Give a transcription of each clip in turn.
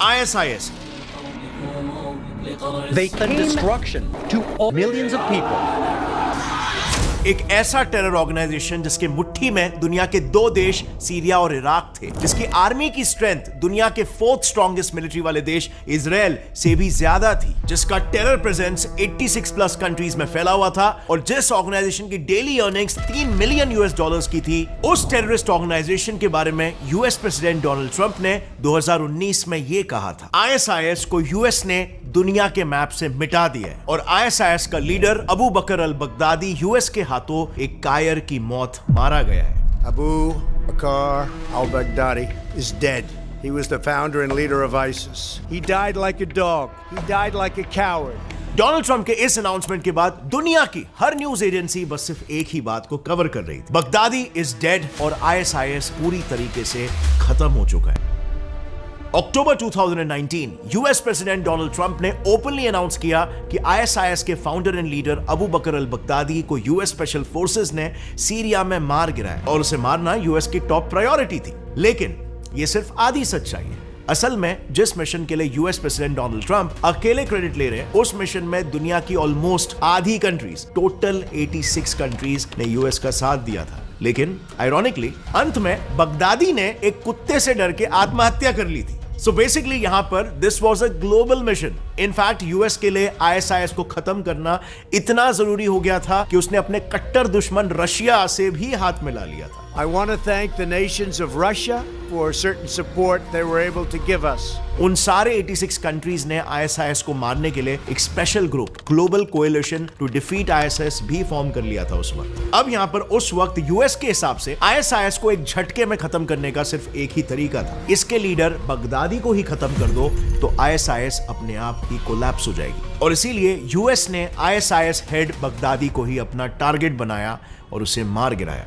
ISIS. They claim destruction to millions of people. एक ऐसा terror organisation जिसके मुट्ठी में दुनिया के 2 देश सीरिया और इराक थे, जिसकी आर्मी की स्ट्रेंथ दुनिया के 4th स्ट्रॉन्गेस्ट मिलिट्री वाले देश इजराइल से भी ज्यादा थी, जिसका टेरर प्रेजेंस 86 प्लस कंट्रीज में फैला हुआ था और जिस ऑर्गेनाइजेशन की डेली अर्निंग्स $3 मिलियन की थी, उस टेररिस्ट ऑर्गेनाइजेशन के बारे में यूएस प्रेसिडेंट डोनाल्ड ट्रंप ने 2019 में यह कहा था, ISIS को यूएस ने दुनिया के मैप से मिटा दिया है और ISIS का leader Abu Bakr al Baghdadi US के हाथों एक कायर की मौत मारा गया है। Abu Bakr al-Baghdadi is dead. He was the founder and leader of ISIS. He died like a dog. He died like a coward. Donald Trump के इस अनाउंसमेंट के बाद दुनिया की हर न्यूज एजेंसी बस सिर्फ एक ही बात को कवर कर रही थी, बगदादी इज डेड और ISIS पूरी तरीके से खत्म हो चुका है। October 2019 US president Donald Trump ने ओपनली अनाउंस किया कि ISIS के founder and leader Abu Bakr al Baghdadi को यूएस स्पेशल फोर्सेस ने सीरिया में मार गिराया और उसे मारना यूएस की टॉप प्रायोरिटी थी। लेकिन यह सिर्फ आधी सच्चाई है। असल में जिस मिशन के लिए यूएस प्रेसिडेंट डोनाल्ड ट्रंप अकेले क्रेडिट ले रहे हैं, उस मिशन में दुनिया की ऑलमोस्ट आधी कंट्रीज, टोटल 86 कंट्रीज ने यूएस का साथ दिया था। लेकिन आयरॉनिकली अंत में बगदादी ने एक कुत्ते से डर के आत्महत्या कर ली थी। सो बेसिकली यहां पर this was a global mission. In fact US के लिए ISIS को खत्म करना इतना जरूरी हो गया था कि उसने अपने कट्टर दुश्मन रशिया से भी हाथ मिला लिया था। I want to thank the nations of Russia for certain support they were able to give us. उन सारे 86 कंट्रीज ने ISIS को मारने के लिए एक special group, global coalition to defeat ISIS भी फॉर्म कर लिया था उस वक्त। अब यहां पर उस वक्त यूएस के हिसाब से ISIS को एक झटके में खत्म करने का सिर्फ एक ही तरीका था, इसके लीडर बगदादी को ही खत्म कर दो तो ISIS अपने आप ही कोलैप्स हो जाएगी। और इसीलिए यूएस ने ISIS हेड बगदादी को ही अपना टारगेट बनाया और उसे मार गिराया।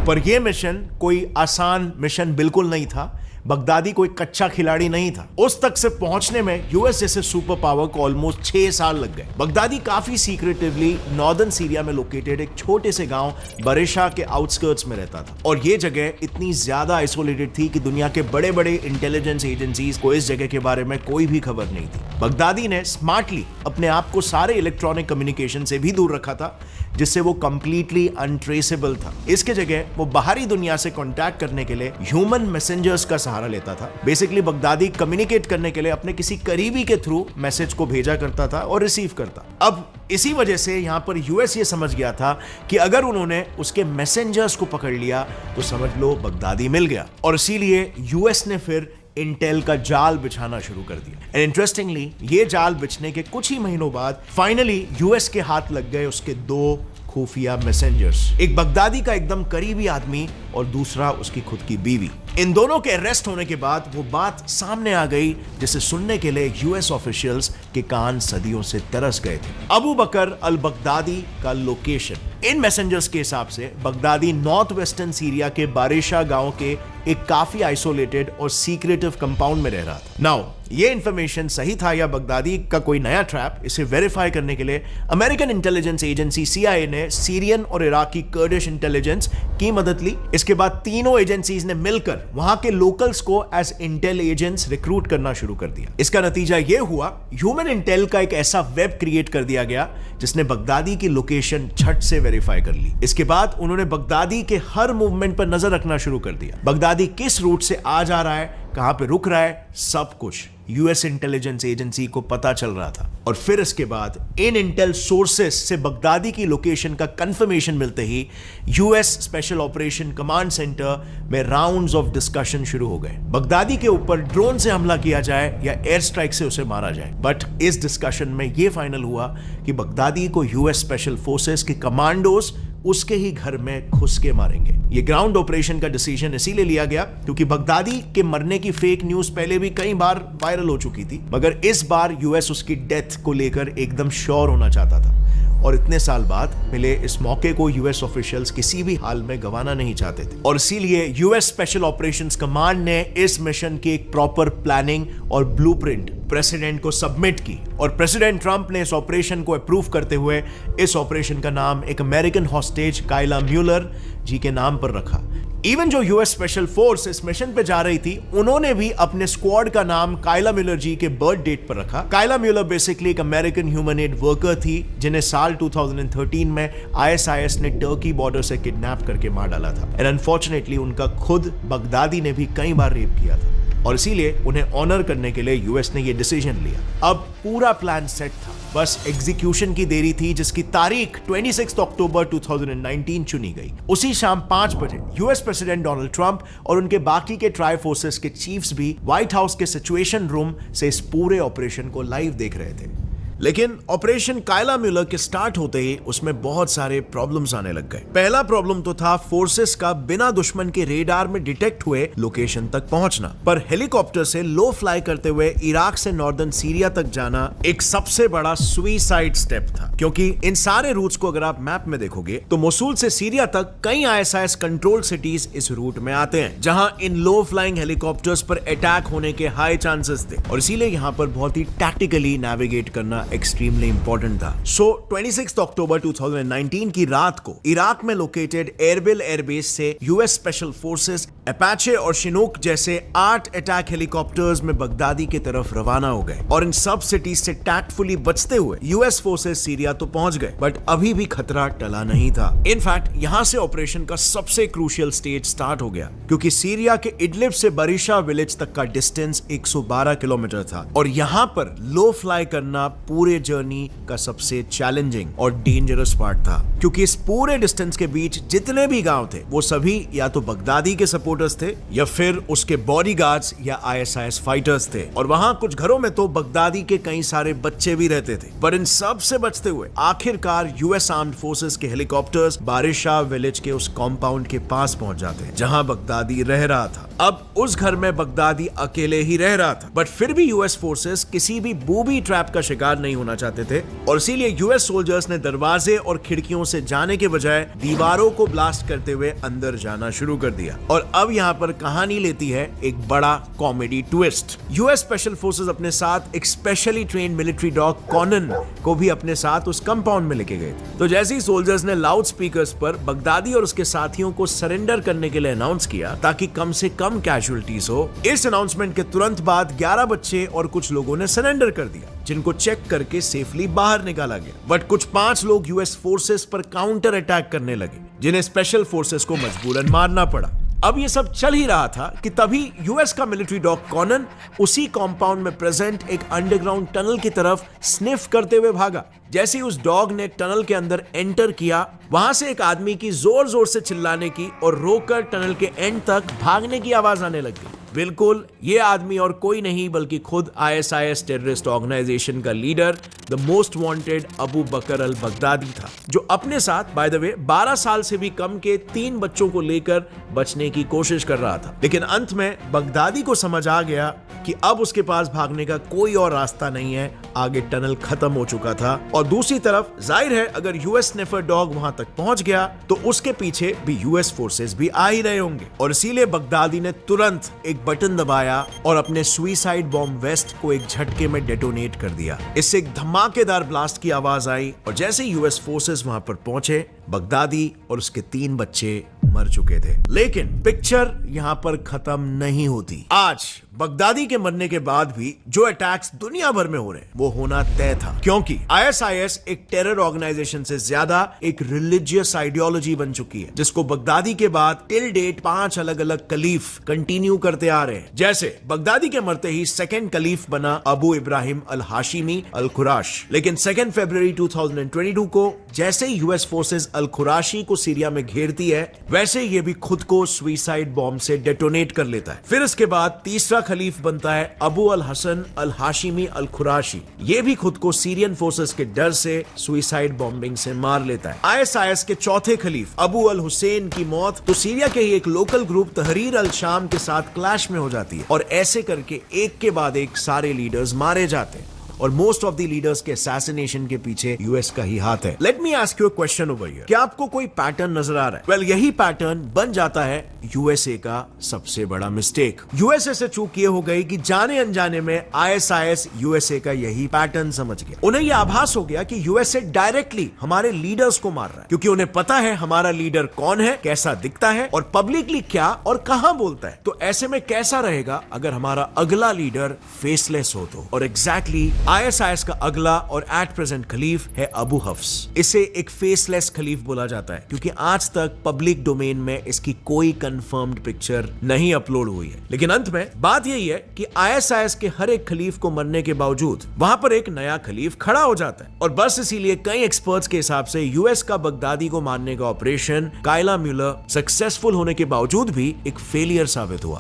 पर यह मिशन कोई आसान मिशन बिल्कुल नहीं था। बगदादी कोई कच्चा खिलाड़ी नहीं था। उस तक से पहुंचने में यूएस जैसे सुपर पावर को ऑलमोस्ट 6 साल लग गए। बगदादी काफी सीक्रेटिवली नॉर्दर्न सीरिया में लोकेटेड एक छोटे से गांव बरेशा के आउटस्कर्ट्स में रहता था और यह जगह इतनी ज्यादा आइसोलेटेड थी कि दुनिया के बड़े बड़े इंटेलिजेंस एजेंसीज को इस जगह के बारे में कोई भी खबर नहीं थी। बगदादी ने स्मार्टली अपने आप को सारे इलेक्ट्रॉनिक कम्युनिकेशन से भी दूर रखा था, जिससे वो कंप्लीटली अनट्रेसेबल था। इसके जगह वो बाहरी दुनिया से कांटेक्ट करने के लिए ह्यूमन मैसेंजर्स का सहारा लेता था। बेसिकली बगदादी कम्युनिकेट करने के लिए अपने किसी करीबी के थ्रू मैसेज को भेजा करता था और रिसीव करता। अब इसी वजह से यहां पर यूएस ये समझ गया था कि अगर उन्होंने उसके मैसेंजर्स को पकड़ लिया तो समझ लो बगदादी मिल गया, और इसीलिए यूएस ने फिर इंटेल का जाल बिछाना शुरू कर दिया। एंड इंटरेस्टिंगली ये जाल बिछने के कुछ ही महीनों बाद फाइनली यूएस के हाथ लग गए उसके 2 खुफिया मैसेंजर्स, एक बगदादी का एकदम करीबी आदमी और दूसरा उसकी खुद की बीवी। इन दोनों के अरेस्ट होने के बाद वो बात सामने आ गई जिसे सुनने के लिए यूएस ऑफिशियल्स के कान सदियों से तरस गए थे। अबू बकर अल बगदादी का लोकेशन। इन मैसेंजर्स के हिसाब से बगदादी नॉर्थ वेस्टर्न सीरिया के बारेशा गांव के एक काफी आइसोलेटेड और सीक्रेटिव कंपाउंड में रह रहा था। नाउ ये इंफॉर्मेशन सही था या बगदादी का कोई नया ट्रैप, इसे वेरीफाई करने के लिए अमेरिकन इंटेलिजेंस एजेंसी CIA ने सीरियन और इराकी कर्डिश इंटेलिजेंस की मदद ली। इसके बाद तीनों एजेंसीज ने मिलकर वहां के लोकल्स को एज इंटेल एजेंट्स रिक्रूट करना शुरू कर दिया। इसका नतीजा यह हुआ, ह्यूमन इंटेल का एक ऐसा वेब क्रिएट कर दिया गया जिसने बगदादी की लोकेशन झट से वेरीफाई कर ली। इसके बाद उन्होंने बगदादी के हर मूवमेंट पर नजर रखना शुरू कर दिया। बगदादी किस रूट से आ जा रहा है, कहां पे रुक रहा है, सब कुछ यूएस इंटेलिजेंस एजेंसी को पता चल रहा था। और फिर इसके बाद इन इंटेल सोर्सेस से बगदादी की लोकेशन का कंफर्मेशन मिलते ही US special operation command centre में राउंड्स ऑफ डिस्कशन शुरू हो गए। बगदादी के ऊपर ड्रोन से हमला किया जाए या एयर स्ट्राइक से उसे मारा जाए। बट इस डिस्कशन में यह फाइनल हुआ कि बगदादी को यूएस स्पेशल फोर्सेस के कमांडोज उसके ही घर में घुस के मारेंगे। ये ग्राउंड ऑपरेशन का डिसीजन इसीलिए लिया गया क्योंकि बगदादी के मरने की फेक न्यूज पहले भी कई बार वायरल हो चुकी थी, मगर इस बार यूएस उसकी डेथ को लेकर एकदम श्योर होना चाहता था और इतने साल बाद मिले इस मौके को यूएस ऑफिशियल्स किसी भी हाल में गंवाना नहीं चाहते थे। और इसीलिए यूएस स्पेशल ऑपरेशंस कमांड ने इस मिशन की एक प्रॉपर प्लानिंग और ब्लूप्रिंट प्रेसिडेंट को सबमिट की और प्रेसिडेंट ट्रंप ने इस ऑपरेशन को अप्रूव करते हुए इस ऑपरेशन का नाम एक अमेरिकन हॉस्टेज काइला म्यूलर जी के नाम पर रखा। इवन जो यूएस स्पेशल फोर्स इस मिशन पे जा रही थी, उन्होंने भी अपने स्क्वाड का नाम काइला म्यूलर जी के बर्थ डेट पर रखा। काइला म्यूलर बेसिकली एक अमेरिकन ह्यूमन एड वर्कर थी जिन्हें साल 2013 में आईएसआईएस ने टर्की बॉर्डर से किडनैप करके मार डाला था। एंड अनफॉर्चुनेटली उनका खुद बगदादी ने भी कई बार रेप किया था और इसीलिए उन्हें ऑनर करने के लिए यूएस ने यह डिसीजन लिया। अब पूरा प्लान सेट था, बस एग्जीक्यूशन की देरी थी, जिसकी तारीख 26 अक्टूबर 2019 चुनी गई। उसी शाम 5 बजे यूएस प्रेसिडेंट डोनाल्ड ट्रंप और उनके बाकी के ट्राई फोर्सेस के चीफ्स भी व्हाइट हाउस के सिचुएशन रूम से इस पूरे ऑपरेशन को लाइव देख रहे थे। लेकिन ऑपरेशन काइला म्यूलर के स्टार्ट होते ही उसमें बहुत सारे प्रॉब्लम्स आने लग गए। पहला प्रॉब्लम तो था फोर्सेस का बिना दुश्मन के रेडार में डिटेक्ट हुए लोकेशन तक पहुंचना। पर हेलीकॉप्टर से लो फ्लाई करते हुए इराक से नॉर्दर्न सीरिया तक जाना एक सबसे बड़ा सुइसाइड स्टेप था, क्योंकि इन सारे रूट्स को अगर आप मैप में देखोगे तो मोसूल से सीरिया तक कई आईएसआईएस कंट्रोल सिटीज इस रूट में आते हैं, जहां इन लो फ्लाइंग हेलीकॉप्टर्स पर अटैक होने के हाई चांसेस थे और इसीलिए यहां पर बहुत ही टैक्टिकली नेविगेट करना एक्सट्रीमली इंपॉर्टेंट था। सो 26 अक्टूबर 2019 की रात को इराक में लोकेटेड एरबिल एयरबेस से यूएस स्पेशल फोर्सेस अपाचे और शिनूक जैसे 8 अटैक हेलीकॉप्टर्स में बगदादी की तरफ रवाना हो गए और इन सब सिटीज से टैक्टफुली बचते हुए यूएस फोर्सेस सीरिया तो पहुंच गए, बट अभी भी खतरा टला नहीं था। इनफैक्ट यहां से ऑपरेशन का सबसे क्रूशियल स्टेज स्टार्ट हो गया, क्योंकि सीरिया के इडलिब से बरिशा विलेज तक का डिस्टेंस 112 किलोमीटर था और यहां पर लो फ्लाई करना पूरे जर्नी का सबसे चैलेंजिंग और डेंजरस पार्ट था, क्योंकि इस पूरे डिस्टेंस के बीच जितने भी गांव थे वो सभी या तो बगदादी के सपोर्टर्स थे या फिर उसके बॉडीगार्ड्स या आईएसआईएस फाइटर्स थे, और वहां कुछ घरों में तो बगदादी के कई सारे बच्चे भी रहते थे। पर इन सब से बचते हुए आखिरकार यूएस आर्म्ड फोर्सेस के हेलीकॉप्टर्स बारिशा विलेज के उस कॉम्पाउंड के पास पहुंच जाते हैं जहां बगदादी रह रहा था। अब उस घर में बगदादी अकेले ही रह रहा था, बट फिर भी यूएस फोर्सेस किसी भी बूबी ट्रैप का शिकार नहीं होना चाहते थे और इसीलिए यूएस सोल्जर्स ने दरवाजे और खिड़कियों से जाने के बजाय दीवारों को ब्लास्ट करते हुए अंदर जाना शुरू कर दिया। और अब यहाँ पर कहानी लेती है एक बड़ा comedy twist. US special forces अपने साथ एक specially trained military dog Conan को भी अपने साथ उस कंपाउंड में लेके गए थे। तो जैसे ही सोल्जर्स ने लाउड स्पीकर्स पर बगदादी और उसके साथियों को सरेंडर करने के लिए अनाउंस किया ताकि कम से कम कैजुअलिटीज हो, इस अनाउंसमेंट के तुरंत बाद 11 बच्चे और कुछ लोगों ने सरेंडर कर दिया, जिनको चेक करके सेफली बाहर निकाला गया। बट कुछ 5 लोग यूएस फोर्सेस पर काउंटर अटैक करने लगे, जिन्हें स्पेशल फोर्सेस को मजबूरन मारना पड़ा। अब ये सब चल ही रहा था कि तभी यूएस का मिलिट्री डॉग कॉनन उसी कॉम्पाउंड में प्रेजेंट एक अंडरग्राउंड टनल की तरफ स्निफ करते हुए भागा। जैसे ही उस डॉग ने टनल के अंदर एंटर किया, वहां से एक आदमी की जोर जोर से चिल्लाने की और रोककर टनल के एंड तक भागने की आवाज आने लगी। बिल्कुल, ये आदमी और कोई नहीं बल्कि खुद आईएसआईएस टेररिस्ट ऑर्गेनाइजेशन का leader, the most wanted Abu Bakr al Baghdadi था, जो अपने साथ बाय द वे 12 साल से भी कम के 3 बच्चों को लेकर बचने की कोशिश कर रहा था। लेकिन अंत में बगदादी को समझ आ गया कि अब उसके पास भागने का कोई और रास्ता नहीं है, आगे टनल खत्म हो चुका था। और दूसरी तरफ जाहिर है अगर यूएस स्निफर डॉग वहां तक पहुंच गया तो उसके पीछे भी यूएस फोर्सेस भी आ ही रहे होंगे, और इसीलिए बगदादी ने तुरंत एक बटन दबाया और अपने सुइसाइड बॉम्ब वेस्ट को एक झटके में डेटोनेट कर दिया। इससे एक धमाकेदार ब्लास्ट की आवाज आई और जैसे यूएस फोर्सेस वहां पर पहुंचे, बगदादी और उसके 3 बच्चे मर चुके थे। लेकिन पिक्चर यहां पर खत्म नहीं होती। आज बगदादी के मरने के बाद भी जो अटैक्स दुनिया भर में हो रहे हैं वो होना तय था, क्योंकि आईएसआईएस एक टेरर ऑर्गेनाइजेशन से ज्यादा एक रिलीजियस आइडियोलॉजी बन चुकी है, जिसको बगदादी के बाद टिल डेट 5 अलग अलग कलीफ कंटिन्यू करते आ रहे हैं। जैसे बगदादी के मरते ही सेकंड कलीफ बना अबू इब्राहिम अल हाशिमी अल खुराश, लेकिन 2 फरवरी 2022 को जैसे ही यूएस फोर्सेस अल खुराशी को सीरिया में घेरती है, वैसे ये भी खुद को सुइसाइड बॉम्ब से डेटोनेट कर लेता है। फिर इसके बाद तीसरा खलीफ बनता है अबू अल हसन अल हाशिमी अल खुराशी, ये भी खुद को सीरियन फोर्सेस के डर से सुइसाइड बॉम्बिंग से मार लेता है। आईएसआईएस के चौथे खलीफ अबू अल हुसैन की मौत तो सीरिया के ही एक लोकल ग्रुप तहरीर अल शाम के साथ क्लैश में हो जाती है, और ऐसे करके एक के बाद एक सारे लीडर्स मारे जाते हैं। और मोस्ट ऑफ द लीडर्स के असैसिनेशन के पीछे यूएस का ही हाथ है। Let me ask you a question over here, क्या आपको कोई पैटर्न नजर आ रहा है? वेल, यही पैटर्न बन जाता है यूएसए का सबसे बड़ा मिस्टेक। यूएसए से चूक ये हो गई कि जाने अनजाने में आईएसआईएस यूएसए का यही पैटर्न समझ गया। उन्हें यह आभास हो गया कि यूएसए डायरेक्टली हमारे लीडर्स को मार रहा है, क्योंकि उन्हें पता है हमारा लीडर कौन है, कैसा दिखता है और पब्लिकली क्या और कहां बोलता है। तो ऐसे में कैसा रहेगा अगर हमारा अगला लीडर फेसलेस हो तो? और एग्जैक्टली आईएसआईएस का अगला और एट प्रेजेंट खलीफ है अबू हफ्स। इसे एक फेसलेस खलीफ बोला जाता है क्योंकि आज तक पब्लिक डोमेन में इसकी कोई कंफर्म्ड पिक्चर नहीं अपलोड हुई है। लेकिन अंत में बात यही है कि आईएसआईएस के हर एक खलीफ को मरने के बावजूद वहां पर एक नया खलीफ खड़ा हो जाता है। और बस इसीलिए कई एक्सपर्ट्स के हिसाब से यूएस का बगदादी को मारने का ऑपरेशन कायला म्यूलर सक्सेसफुल होने के बावजूद भी एक फेलियर साबित हुआ।